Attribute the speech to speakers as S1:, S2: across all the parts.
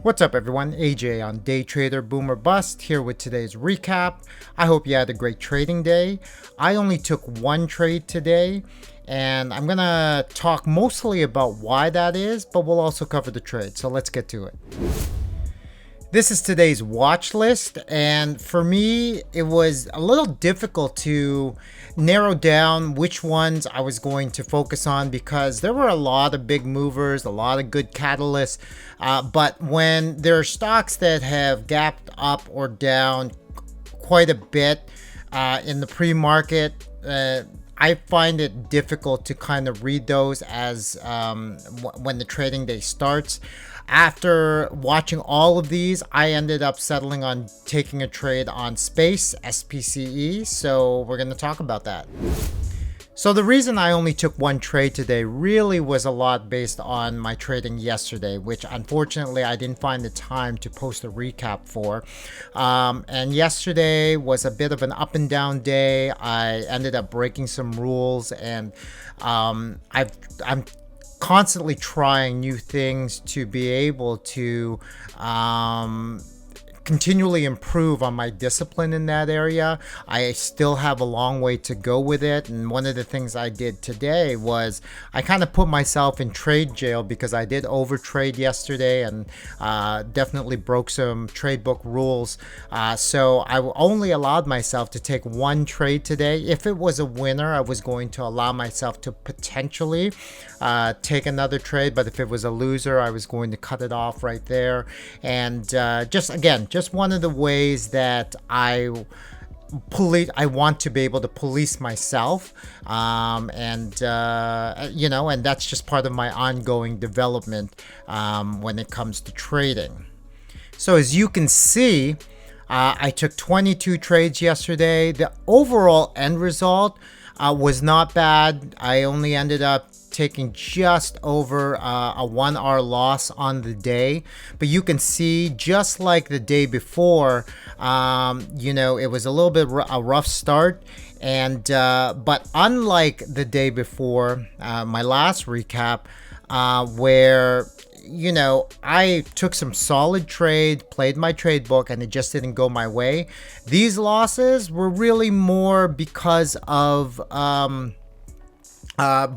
S1: What's up everyone, AJ on Day Trader Boom or Bust here with today's recap. I hope you had a great trading day. I only took one trade today and I'm gonna talk mostly about why that is, but we'll also cover the trade. So let's get to it. This is today's watch list, and for me, it was a little difficult to narrow down which ones I was going to focus on because there were a lot of big movers, a lot of good catalysts, but when there are stocks that have gapped up or down quite a bit in the pre-market, I find it difficult to kind of read those as when the trading day starts. After watching all of these, I ended up settling on taking a trade on SPCE, so we're going to talk about that. So the reason I only took one trade today really was a lot based on my trading yesterday, which unfortunately I didn't find the time to post a recap for. And yesterday was a bit of an up and down day. I ended up breaking some rules, and I'm constantly trying new things to be able to continually improve on my discipline in that area. I still have a long way to go with it, and one of the things I did today was I kind of put myself in trade jail because I did overtrade yesterday and definitely broke some trade book rules. So I only allowed myself to take one trade today. If it was a winner, I was going to allow myself to potentially take another trade, but if it was a loser, I was going to cut it off right there. And just one of the ways that I want to be able to police myself, and that's just part of my ongoing development when it comes to trading. So as you can see, I took 22 trades yesterday. The overall end result was not bad. I only ended up taking just over a 1 hour loss on the day, but you can see just like the day before, it was a little bit a rough start, and but unlike the day before, my last recap, where I took some solid trade, played my trade book, and it just didn't go my way. These losses were really more because of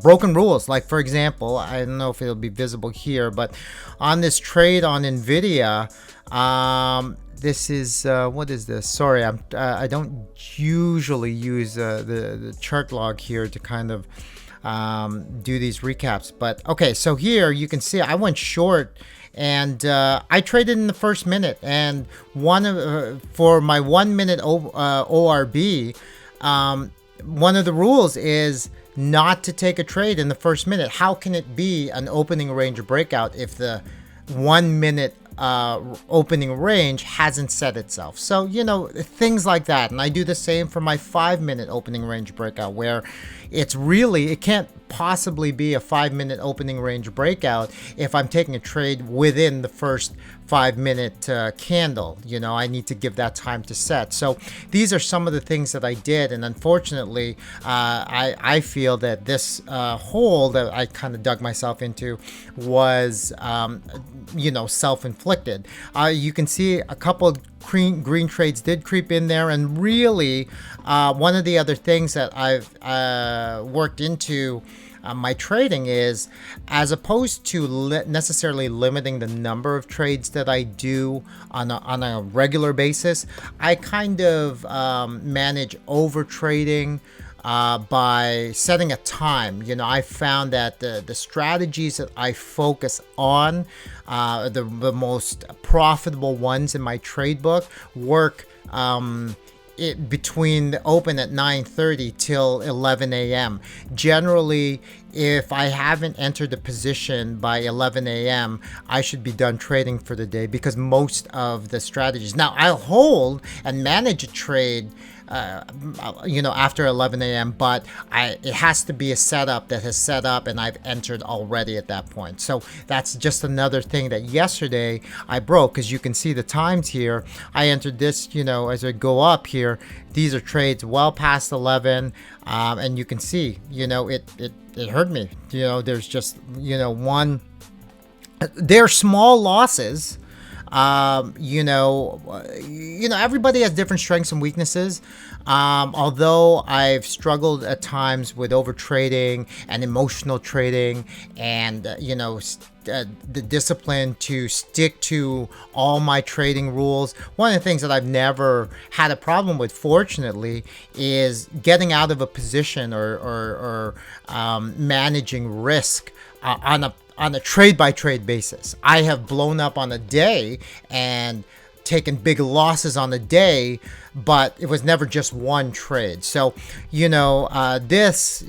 S1: broken rules. Like, for example, I don't know if it'll be visible here, but on this trade on Nvidia, this is what is this? Sorry, I don't usually use the chart log here to kind of do these recaps, but okay, so here you can see I went short, and I traded in the first minute, and for my 1 minute ORB, one of the rules is not to take a trade in the first minute. How can it be an opening range breakout if the 1 minute opening range hasn't set itself? So things like that. And I do the same for my 5 minute opening range breakout, where it can't possibly be a 5 minute opening range breakout if I'm taking a trade within the first 5 minute candle. I need to give that time to set. So these are some of the things that I did, and unfortunately I feel that this hole that I kind of dug myself into was self-inflicted. You can see a couple of green trades did creep in there, and really one of the other things that I've worked into my trading is, as opposed to necessarily limiting the number of trades that I do on a regular basis, I kind of manage over trading by setting a time. I found that the strategies that I focus on, the most profitable ones in my trade book, work between the open at 9:30 till 11 a.m. Generally, if I haven't entered the position by 11 a.m., I should be done trading for the day, because most of the strategies. Now, I'll hold and manage a trade after 11 a.m., but it has to be a setup that has set up and I've entered already at that point. So that's just another thing that yesterday I broke, because you can see the times here. I entered this, as I go up here, these are trades well past 11, and you can see, it hurt me. There's just, they're small losses, Everybody has different strengths and weaknesses. Although I've struggled at times with over trading and emotional trading, and the discipline to stick to all my trading rules. One of the things that I've never had a problem with, fortunately, is getting out of a position or managing risk on a trade by trade basis. I have blown up on a day and taken big losses on a day, but it was never just one trade. So this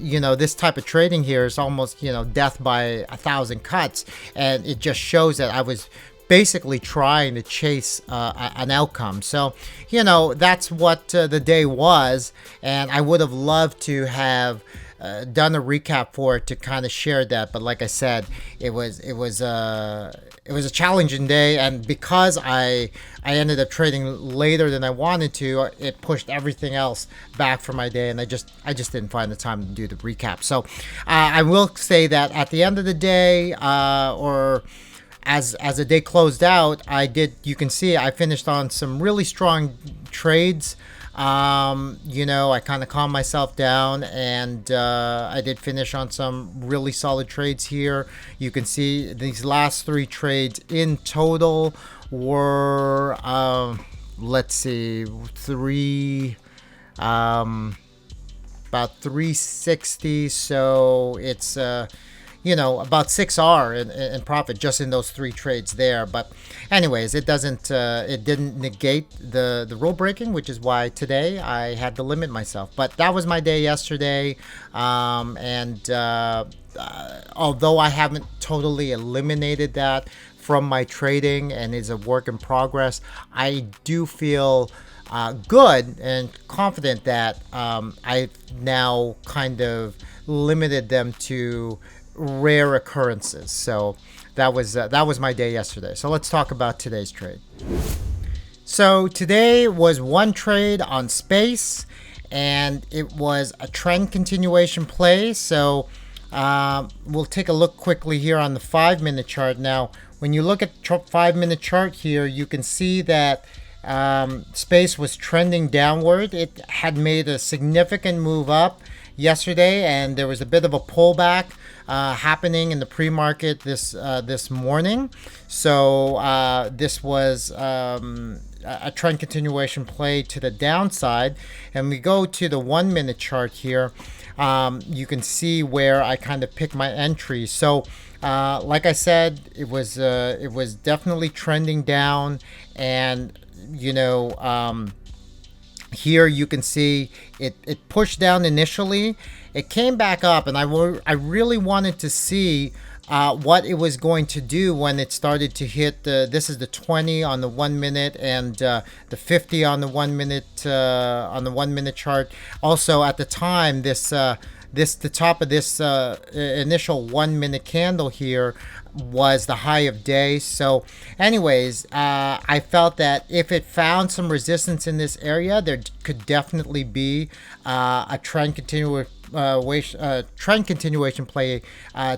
S1: type of trading here is almost death by 1,000 cuts, and it just shows that I was basically trying to chase an outcome. So that's what the day was, and I would have loved to have done a recap for it to kind of share that, but like I said, it was a challenging day, and because I ended up trading later than I wanted to, it pushed everything else back for my day, and I just didn't find the time to do the recap. So I will say that at the end of the day, or as the day closed out, you can see I finished on some really strong trades. I kind of calmed myself down, and I did finish on some really solid trades here. You can see these last 3 trades in total were let's see, about 360. So it's about 6R in profit just in those 3 trades there. But anyways, it didn't negate the rule breaking, which is why today I had to limit myself. But that was my day yesterday, and although I haven't totally eliminated that from my trading and is a work in progress, I do feel good and confident that I've now kind of limited them to rare occurrences. So that was my day yesterday. So let's talk about today's trade. So today was one trade on space, and it was a trend continuation play. So we'll take a look quickly here on the 5-minute chart. Now when you look at 5-minute chart here, you can see that space was trending downward. It had made a significant move up yesterday, and there was a bit of a pullback happening in the pre-market this morning. So this was a trend continuation play to the downside. And we go to the 1-minute chart here. You can see where I kind of pick my entries. So like I said, it was definitely trending down, and here you can see it pushed down initially. It came back up, and I really wanted to see what it was going to do when it started to hit this is the 20 on the 1 minute, and the 50 on the 1 minute on the 1 minute chart. Also at the time, the top of this initial 1 minute candle here was the high of day. So anyways, I felt that if it found some resistance in this area, there could definitely be a trend continuation play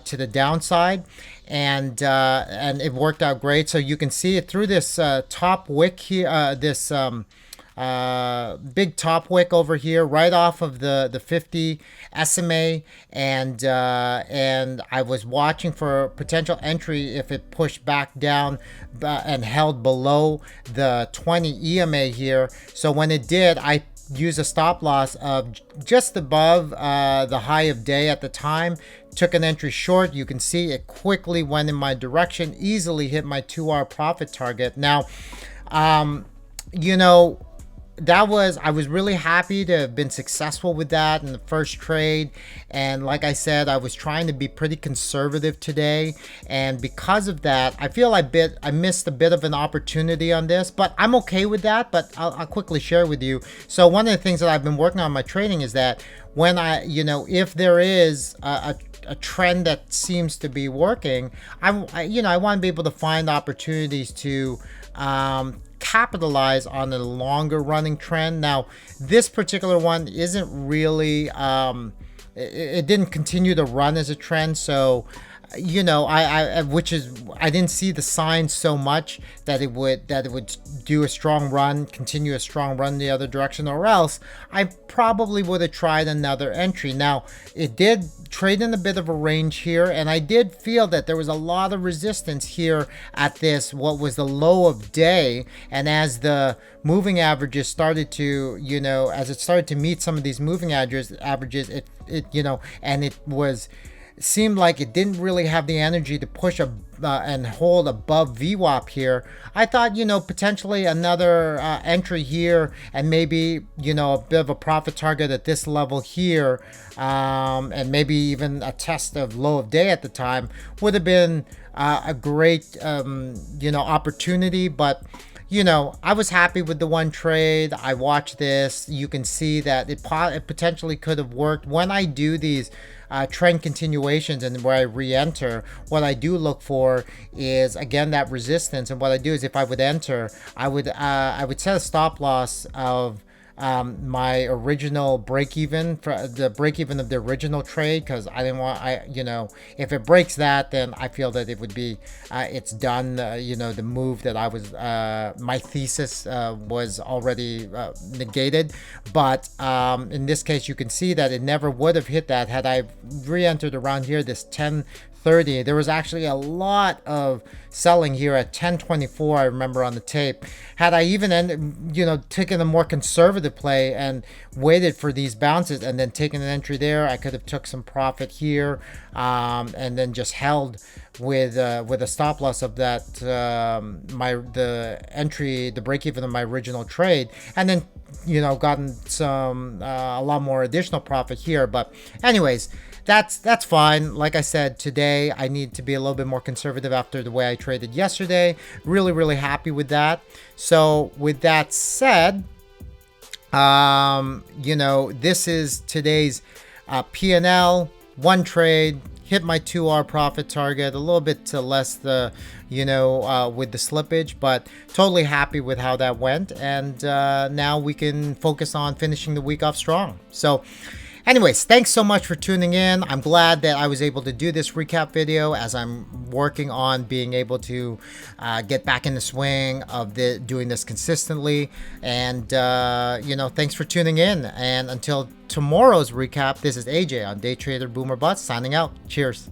S1: to the downside, and it worked out great. So you can see it through this top wick here, this big top wick over here, right off of the 50 SMA, and I was watching for potential entry if it pushed back down and held below the 20 EMA here. So when it did, I used a stop loss of just above the high of day at the time. Took an entry short. You can see it quickly went in my direction, easily hit my 2R profit target. Now I was really happy to have been successful with that in the first trade. And like I said, I was trying to be pretty conservative today, and because of that, I feel I missed a bit of an opportunity on this, but I'm okay with that. But I'll quickly share with you. So one of the things that I've been working on in my trading is that when if there is a trend that seems to be working, I want to be able to find opportunities to capitalize on a longer running trend. Now this particular one isn't really it didn't continue to run as a trend, so you know, which is, I didn't see the signs so much that it would do a strong run, continue a strong run the other direction, or else I probably would have tried another entry. Now, it did trade in a bit of a range here, and I did feel that there was a lot of resistance here at this, what was the low of day, and as the moving averages started to, you know, as it started to meet some of these moving averages, it you know, and it seemed like it didn't really have the energy to push and hold above VWAP here. I thought, you know, potentially another entry here, and maybe, you know, a bit of a profit target at this level here, and maybe even a test of low of day at the time would have been a great, you know, opportunity. But you know, I was happy with the one trade. I watched this. You can see that it potentially could have worked. When I do these trend continuations and where I re-enter, what I do look for is, again, that resistance. And what I do is, if I would enter, I would set a stop loss of my original break even, for the break even of the original trade, because I didn't want, you know, if it breaks that, then I feel that it would be it's done. You know, the move that I was my thesis was already negated. But in this case, you can see that it never would have hit that had I re-entered around here, this 10:30. There was actually a lot of selling here at 10:24. I remember on the tape. Had I even you know, taken a more conservative play and waited for these bounces and then taken an entry there, I could have took some profit here, and then just held with a stop loss of that the entry, the break even of my original trade, and then, you know, gotten some a lot more additional profit here. But anyways, that's fine. Like I said, today I need to be a little bit more conservative after the way I traded yesterday. Really happy with that. So with that said, you know, this is today's P&L. One trade, hit my 2R profit target, a little bit to less the, you know, with the slippage, but totally happy with how that went. And now we can focus on finishing the week off strong. So anyways, thanks so much for tuning in. I'm glad that I was able to do this recap video as I'm working on being able to get back in the swing of doing this consistently. And, you know, thanks for tuning in. And until tomorrow's recap, this is AJ on Day Trader Boomer Bust signing out. Cheers.